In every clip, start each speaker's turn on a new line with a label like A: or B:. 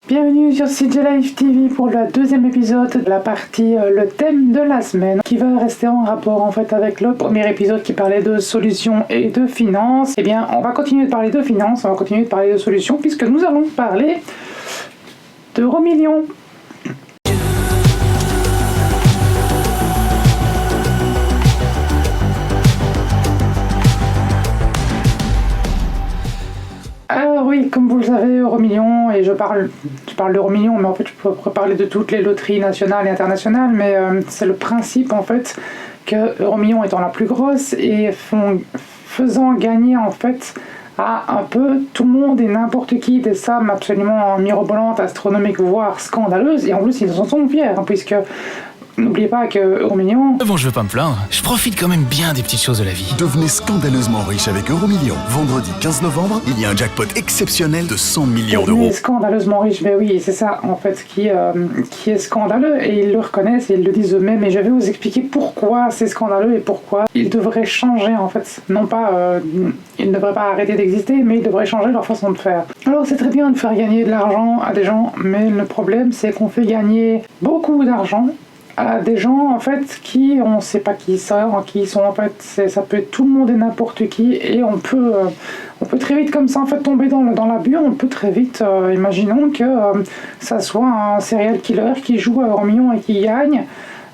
A: Bienvenue sur CJ Live TV pour le deuxième épisode de la partie le thème de la semaine qui va rester en rapport en fait avec le premier épisode qui parlait de solutions et de finances. Eh bien on va continuer de parler de finances, on va continuer de parler de solutions puisque nous allons parler d'Euromillions. Alors oui, comme vous le savez, Euromillions, et je parle d'Euromillions, mais en fait je peux parler de toutes les loteries nationales et internationales, mais c'est le principe en fait que Euromillions étant la plus grosse et faisant gagner en fait à un peu tout le monde et n'importe qui des sommes absolument mirobolantes, astronomiques, voire scandaleuses, et en plus ils en sont fiers, hein, puisque n'oubliez pas que Euromillions...
B: Bon, je veux pas me plaindre, je profite quand même bien des petites choses de la vie.
C: Devenez scandaleusement riche avec Euromillions. Vendredi 15 novembre, il y a un jackpot exceptionnel de 100 millions d'euros.
A: Scandaleusement riche, mais oui, c'est ça en fait qui est scandaleux, et ils le reconnaissent et ils le disent eux-mêmes, et je vais vous expliquer pourquoi c'est scandaleux et pourquoi ils devraient changer en fait. Non pas, ils ne devraient pas arrêter d'exister, mais ils devraient changer leur façon de faire. Alors c'est très bien de faire gagner de l'argent à des gens, mais le problème c'est qu'on fait gagner beaucoup d'argent à des gens en fait qui on sait pas qui sont en fait, ça peut être tout le monde et n'importe qui, et on peut très vite comme ça en fait tomber dans l'abus. On peut très vite imaginons que ça soit un serial killer qui joue à Euromillions et qui gagne.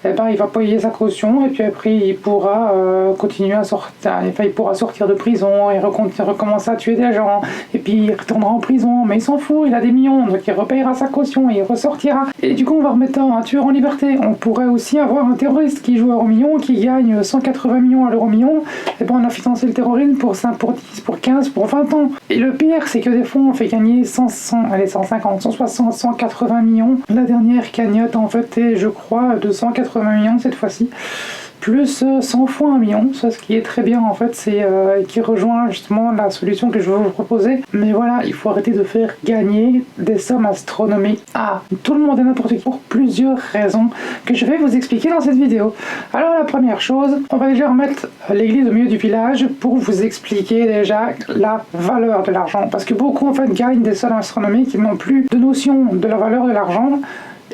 A: Eh ben, il va payer sa caution et puis après il pourra continuer à sortir, enfin, il pourra sortir de prison et recommencer à tuer des gens, et puis il retournera en prison, mais il s'en fout, il a des millions, donc il repayera sa caution et il ressortira, et du coup on va remettre un tueur en liberté. On pourrait aussi avoir un terroriste qui joue à Euromillions, qui gagne 180 millions à l'Euromillion, et ben on a financé le terrorisme pour 5, pour 10, pour 15, pour 20 ans. Et le pire c'est que des fois on fait gagner 150, 160, 180 millions. La dernière cagnotte en fait est je crois de 180 millions cette fois-ci, plus 100 fois 1 million, ça ce qui est très bien en fait, c'est qui rejoint justement la solution que je veux vous proposer. Mais voilà, il faut arrêter de faire gagner des sommes astronomiques à tout le monde et n'importe qui pour plusieurs raisons que je vais vous expliquer dans cette vidéo. Alors la première chose, on va déjà remettre l'église au milieu du village pour vous expliquer déjà la valeur de l'argent, parce que beaucoup en fait gagnent des sommes astronomiques, ils n'ont plus de notion de la valeur de l'argent,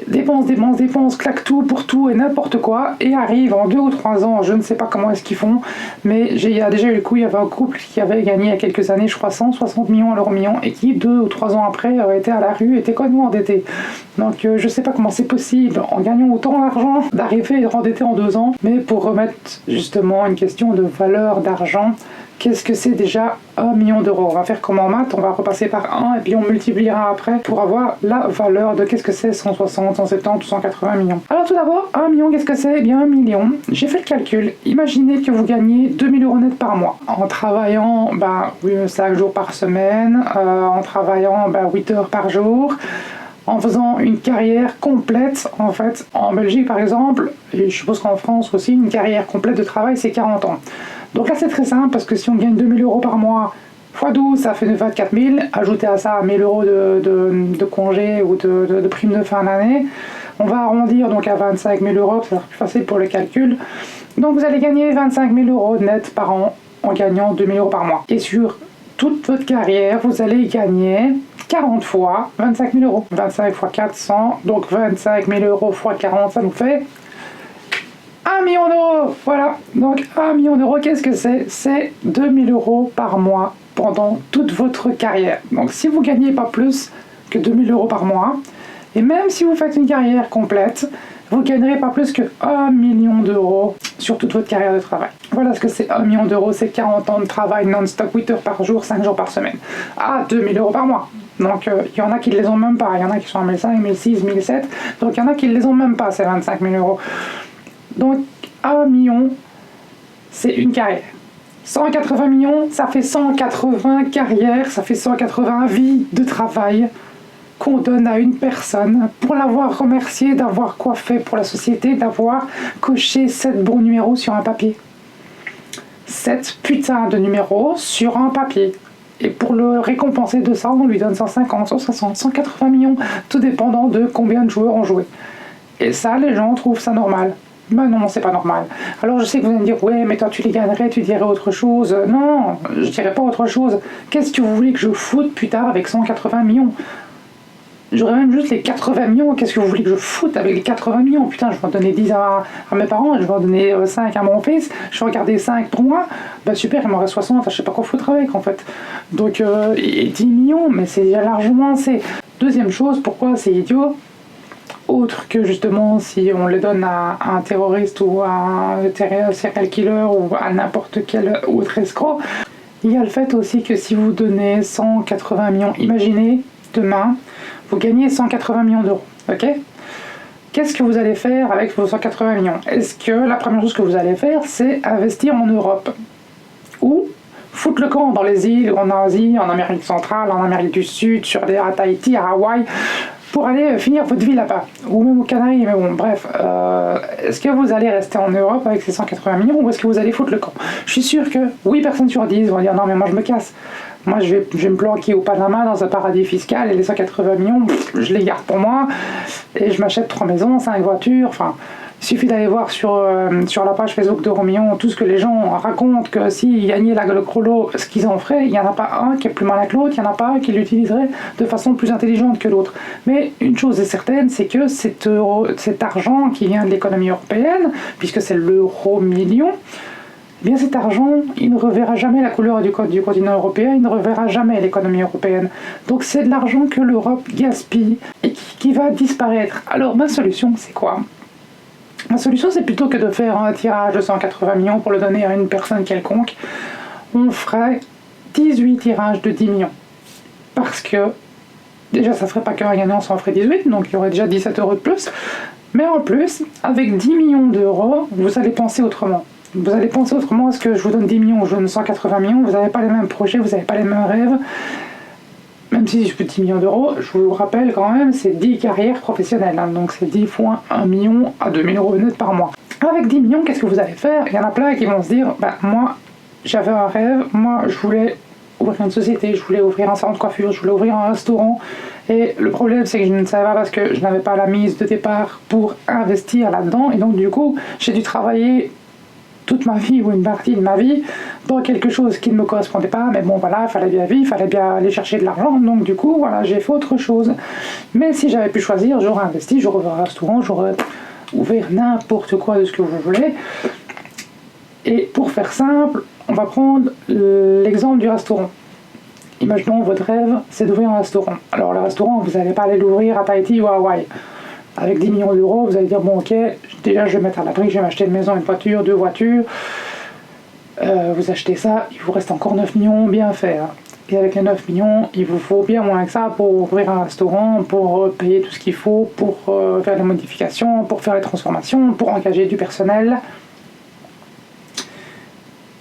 A: dépense, claque tout pour tout et n'importe quoi, et arrive en 2 ou 3 ans, je ne sais pas comment est-ce qu'ils font, mais il y a déjà eu le coup, il y avait un couple qui avait gagné il y a quelques années, je crois 160 millions à l'Euromillions, et qui 2 ou 3 ans après était à la rue, était complètement endetté. Donc je sais pas comment c'est possible, en gagnant autant d'argent, d'arriver à être endetté en 2 ans. Mais pour remettre justement une question de valeur d'argent, qu'est-ce que c'est déjà 1 million d'euros? On va faire comme en maths, on va repasser par 1 et puis on multipliera après pour avoir la valeur de qu'est-ce que c'est 160, 170 ou 180 millions. Alors tout d'abord, 1 million, qu'est-ce que c'est? Eh bien 1 million, j'ai fait le calcul. Imaginez que vous gagnez 2000 euros net par mois en travaillant 5 jours par semaine, en travaillant 8 heures par jour, en faisant une carrière complète en fait. En Belgique par exemple, et je suppose qu'en France aussi, une carrière complète de travail c'est 40 ans. Donc là c'est très simple, parce que si on gagne 2000 euros par mois x 12, ça fait 24 000, ajoutez à ça 1000 euros de congés ou de primes de fin d'année, on va arrondir donc à 25 000 euros, c'est plus facile pour le calcul. Donc vous allez gagner 25 000 euros net par an en gagnant 2000 euros par mois. Et sur toute votre carrière, vous allez gagner 40 fois 25 000 euros. 25 fois 400, donc 25 000 euros fois 40, ça nous fait 1 million d'euros. Voilà, donc 1 million d'euros, qu'est-ce que c'est? C'est 2000 euros par mois pendant toute votre carrière. Donc si vous gagnez pas plus que 2000 euros par mois, et même si vous faites une carrière complète, vous gagnerez pas plus que 1 million d'euros sur toute votre carrière de travail. Voilà ce que c'est 1 million d'euros, c'est 40 ans de travail non-stop, 8 heures par jour, 5 jours par semaine, à 2000 euros par mois. Donc il y en a qui ne les ont même pas, il y en a qui sont à 1005, 1006, 1007, donc il y en a qui ne les ont même pas, ces 25 000 euros. Donc 1 million, c'est une carrière. 180 millions, ça fait 180 carrières, ça fait 180 vies de travail qu'on donne à une personne pour l'avoir remercié d'avoir quoi fait pour la société, d'avoir coché 7 bons numéros sur un papier. 7 putains de numéros sur un papier. Et pour le récompenser de ça, on lui donne 150, 160, 180 millions, tout dépendant de combien de joueurs ont joué. Et ça, les gens trouvent ça normal. Ben non, c'est pas normal. Alors je sais que vous allez me dire, ouais, mais toi tu les gagnerais, tu dirais autre chose. Non, je dirais pas autre chose. Qu'est-ce que vous voulez que je foute plus tard avec 180 millions? J'aurais même juste les 80 millions. Qu'est-ce que vous voulez que je foute avec les 80 millions? Putain, je vais en donner 10 à mes parents, je vais en donner 5 à mon fils, je vais en garder 5 pour moi. Bah super, il m'en reste 60, je sais pas quoi foutre avec en fait. Donc, et 10 millions, mais c'est déjà largement assez. Deuxième chose, pourquoi c'est idiot? Autre que justement si on les donne à un terroriste ou à un serial killer ou à n'importe quel autre escroc, il y a le fait aussi que si vous donnez 180 millions, imaginez demain, vous gagnez 180 millions d'euros, ok? Qu'est-ce que vous allez faire avec vos 180 millions? Est-ce que la première chose que vous allez faire, c'est investir en Europe? Ou foutre le camp dans les îles, en Asie, en Amérique centrale, en Amérique du Sud, à Tahiti, à Hawaï, pour aller finir votre vie là-bas, ou même aux Canaries, mais bon, bref, est-ce que vous allez rester en Europe avec ces 180 millions, ou est-ce que vous allez foutre le camp? Je suis sûr que 8 personnes sur 10 vont dire non mais moi je me casse, moi je vais me planquer au Panama dans un paradis fiscal, et les 180 millions, je les garde pour moi, et je m'achète 3 maisons, 5 voitures, enfin... Il suffit d'aller voir sur la page Facebook d'Euromillions tout ce que les gens racontent, que s'ils gagnaient le gros lot, ce qu'ils en feraient, il n'y en a pas un qui est plus malin que l'autre, il n'y en a pas un qui l'utiliserait de façon plus intelligente que l'autre. Mais une chose est certaine, c'est que cet argent qui vient de l'économie européenne, puisque c'est l'euro-million, eh bien cet argent, il ne reverra jamais la couleur du continent européen, il ne reverra jamais l'économie européenne. Donc c'est de l'argent que l'Europe gaspille et qui va disparaître. Alors ma solution, c'est quoi ? Ma solution, c'est plutôt que de faire un tirage de 180 millions pour le donner à une personne quelconque, on ferait 18 tirages de 10 millions. Parce que, déjà, ça ne ferait pas qu'un gagnant, ça en ferait 18, donc il y aurait déjà 17 euros de plus. Mais en plus, avec 10 millions d'euros, vous allez penser autrement. Vous allez penser autrement, est-ce que je vous donne 10 millions ou je vous donne 180 millions, vous n'avez pas les mêmes projets, vous n'avez pas les mêmes rêves. Même si je fais 10 millions d'euros, je vous rappelle quand même, c'est 10 carrières professionnelles. Hein, donc c'est 10 fois 1 million à 2 000 euros net par mois. Avec 10 millions, qu'est-ce que vous allez faire? Il y en a plein qui vont se dire, bah moi, j'avais un rêve, moi je voulais ouvrir une société, je voulais ouvrir un salon de coiffure, je voulais ouvrir un restaurant. Et le problème, c'est que je ne savais pas parce que je n'avais pas la mise de départ pour investir là-dedans. Et donc du coup, j'ai dû travailler toute ma vie ou une partie de ma vie dans quelque chose qui ne me correspondait pas, mais bon voilà, il fallait bien vivre, il fallait bien aller chercher de l'argent, donc du coup voilà, j'ai fait autre chose. Mais si j'avais pu choisir, j'aurais investi, j'aurais ouvert un restaurant, j'aurais ouvert n'importe quoi de ce que vous voulez. Et pour faire simple, on va prendre l'exemple du restaurant. Imaginons votre rêve, c'est d'ouvrir un restaurant. Alors le restaurant, vous n'allez pas aller l'ouvrir à Tahiti ou à Hawaï. Avec 10 millions d'euros, vous allez dire, bon ok, déjà je vais mettre à l'abri, je vais m'acheter une maison, une voiture, 2 voitures. Vous achetez ça, il vous reste encore 9 millions bien fait. Hein. Et avec les 9 millions, il vous faut bien moins que ça pour ouvrir un restaurant, pour payer tout ce qu'il faut, pour faire les modifications, pour faire les transformations, pour engager du personnel.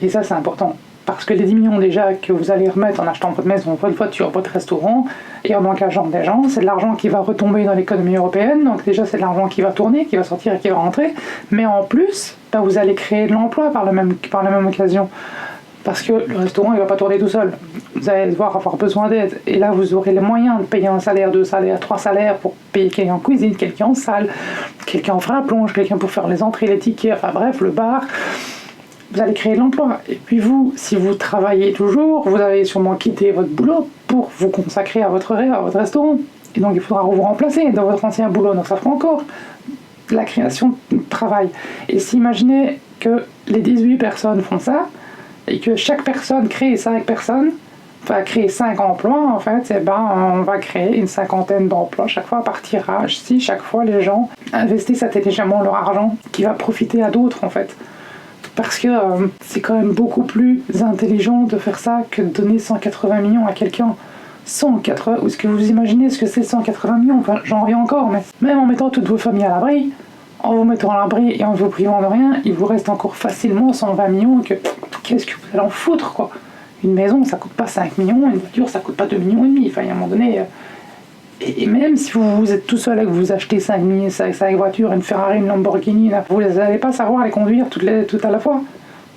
A: Et ça c'est important. Parce que les 10 millions déjà que vous allez remettre en achetant votre maison, votre voiture, votre restaurant, et en engageant des gens, c'est de l'argent qui va retomber dans l'économie européenne, donc déjà c'est de l'argent qui va tourner, qui va sortir et qui va rentrer, mais en plus, ben, vous allez créer de l'emploi par la même occasion. Parce que le restaurant, il ne va pas tourner tout seul. Vous allez devoir avoir besoin d'aide. Et là, vous aurez les moyens de payer un salaire, 2 salaires, 3 salaires pour payer quelqu'un en cuisine, quelqu'un en salle, quelqu'un en fera la plonge, quelqu'un pour faire les entrées, les tickets, enfin bref, le bar. Vous allez créer de l'emploi. Et puis vous, si vous travaillez toujours, vous allez sûrement quitter votre boulot pour vous consacrer à votre rêve, à votre restaurant. Et donc il faudra vous remplacer dans votre ancien boulot. Donc ça fera encore de la création de travail. Et s'imaginez que les 18 personnes font ça, et que chaque personne crée 5 personnes, enfin créer 5 emplois en fait, et ben on va créer une cinquantaine d'emplois chaque fois par tirage, si chaque fois les gens investissent intelligemment leur argent, qui va profiter à d'autres en fait. Parce que c'est quand même beaucoup plus intelligent de faire ça que de donner 180 millions à quelqu'un. 180, ou est-ce que vous imaginez ce que c'est 180 millions? Enfin, j'en reviens encore, mais même en mettant toutes vos familles à l'abri, en vous mettant à l'abri et en vous privant de rien, il vous reste encore facilement 120 millions. Qu'est-ce que vous allez en foutre, quoi? Une maison, ça coûte pas 5 millions, une voiture, ça coûte pas 2,5 millions. Enfin, à un moment donné... Et même si vous êtes tout seul et que vous achetez 5 voitures, une Ferrari, une Lamborghini, là, vous n'allez pas savoir les conduire toutes à la fois.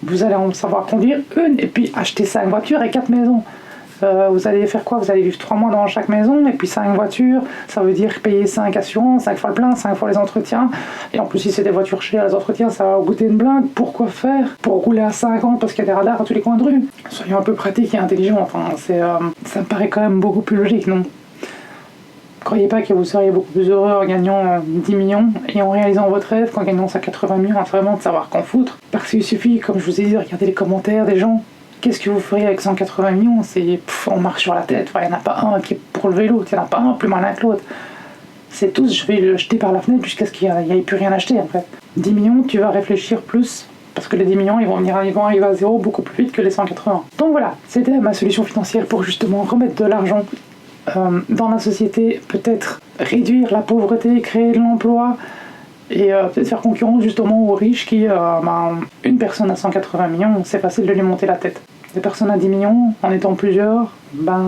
A: Vous allez en savoir conduire une et puis acheter 5 voitures et 4 maisons. Vous allez faire quoi? Vous allez vivre 3 mois dans chaque maison et puis 5 voitures. Ça veut dire payer 5 assurances, 5 fois le plein, 5 fois les entretiens. Et en plus, si c'est des voitures chères, les entretiens, ça va goûter une blinde. Pourquoi faire? Pour rouler à 50 parce qu'il y a des radars à tous les coins de rue. Soyons un peu pratiques et intelligents. Enfin, ça me paraît quand même beaucoup plus logique, non? Croyez pas que vous seriez beaucoup plus heureux en gagnant 10 millions et en réalisant votre rêve qu'en gagnant 180 millions, à vraiment de savoir qu'en foutre. Parce qu'il suffit, comme je vous ai dit, de regarder les commentaires des gens. Qu'est-ce que vous feriez avec 180 millions? On marche sur la tête, il n'y en a pas un qui est pour lever l'autre, il n'y en a pas un plus malin que l'autre. C'est tous, je vais le jeter par la fenêtre jusqu'à ce qu'il n'y ait plus rien à acheter en fait. 10 millions, tu vas réfléchir plus, parce que les 10 millions, ils vont arriver à zéro beaucoup plus vite que les 180. Donc voilà, c'était ma solution financière pour justement remettre de l'argent dans la société, peut-être réduire la pauvreté, créer de l'emploi, et peut-être faire concurrence justement aux riches qui, une personne à 180 millions, c'est facile de lui monter la tête. Des personnes à 10 millions, en étant plusieurs,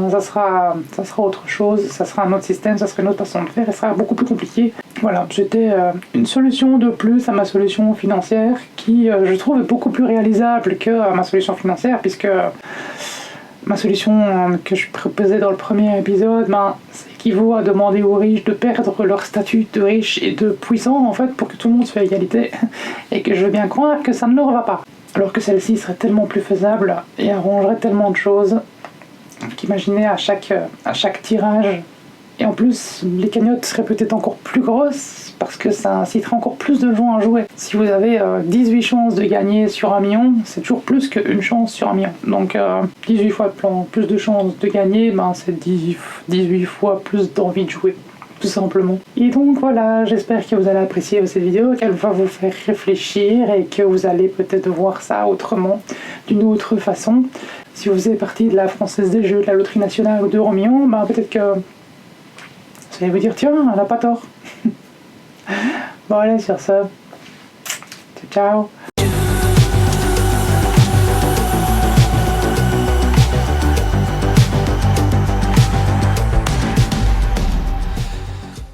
A: ça sera autre chose, ça sera un autre système, ça sera une autre façon de faire, et ça sera beaucoup plus compliqué. Voilà, c'était une solution de plus à ma solution financière qui, je trouve, est beaucoup plus réalisable que ma solution financière, puisque ma solution que je proposais dans le premier épisode, ça équivaut à demander aux riches de perdre leur statut de riche et de puissant, en fait, pour que tout le monde soit à égalité, et que je veux bien croire que ça ne leur va pas. Alors que celle-ci serait tellement plus faisable et arrangerait tellement de choses qu'imaginez à chaque tirage. Et en plus, les cagnottes seraient peut-être encore plus grosses parce que ça inciterait encore plus de gens à jouer. Si vous avez 18 chances de gagner sur 1 million, c'est toujours plus qu'une chance sur 1 million. Donc 18 fois plus de chances de gagner, c'est 18 fois plus d'envie de jouer. Tout simplement. Et donc voilà, j'espère que vous allez apprécier cette vidéo, qu'elle va vous faire réfléchir et que vous allez peut-être voir ça autrement, d'une autre façon. Si vous faisiez partie de la Française des Jeux, de la Loterie Nationale ou d'Euro Million, peut-être que vous allez vous dire, tiens, elle n'a pas tort. Bon allez, sur ça, ciao ciao.